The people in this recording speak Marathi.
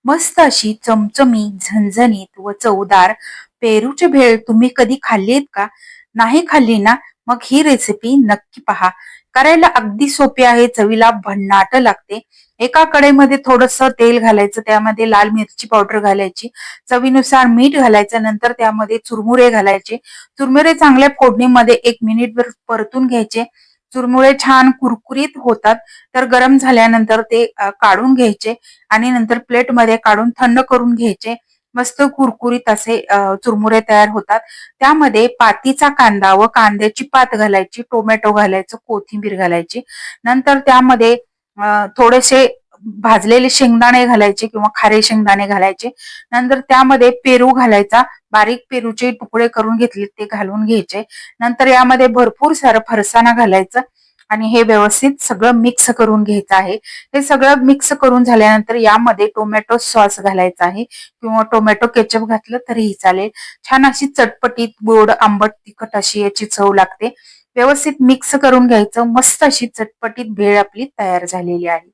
मस्त अशी चमचमीत, झणझणीत व चवदार पेरूची भेळ तुम्ही कधी खाल्ली आहेत का? नाही खाल्ली ना, मग ही रेसिपी नक्की पहा. करायला अगदी सोपी आहे, चवीला भन्नाट लागते. एका कढईमध्ये थोडंसं तेल घालायचं, त्यामध्ये लाल मिरची पावडर घालायची, चवीनुसार मीठ घालायचं, नंतर त्यामध्ये चुरमुरे घालायचे. चुरमुरे चांगल्या फोडणीमध्ये 1 मिनिटभर परतून घ्यायचे. चुरमुरे छान कुरकुरीत होतात, तर गरम झाल्यानंतर ते काढून घ्यायचे आणि नंतर प्लेटमध्ये काढून थंड करून घ्यायचे. मस्त कुरकुरीत असे चुरमुरे तयार होतात. त्यामध्ये पातीचा कांदा व कांद्याची पात घालायची, टोमॅटो घालायचं, कोथिंबीर घालायची. नंतर त्यामध्ये थोडेसे भाजलेले शेंगदाणे घालायचे किंवा खारे शेंगदाणे घालायचे. नंतर त्यामध्ये पेरू घालायचा. बारीक पेरूचे तुकडे करून घेतले ते घालून घ्यायचे. नंतर यामध्ये भरपूर सारं फरसाणा घालायचं आणि हे व्यवस्थित सगळं मिक्स करून घ्यायचं आहे. हे सगळं मिक्स करून झाल्यानंतर यामध्ये टोमॅटो सॉस घालायचा आहे किंवा टोमॅटो केचप घातलं तरीही चालेल. छान अशी चटपटीत, गोड, आंबट, तिखट अशी याची चव लागते. व्यवस्थित मिक्स करून घ्यायचं. मस्त अशी चटपटीत भेळ आपली तयार झालेली आहे.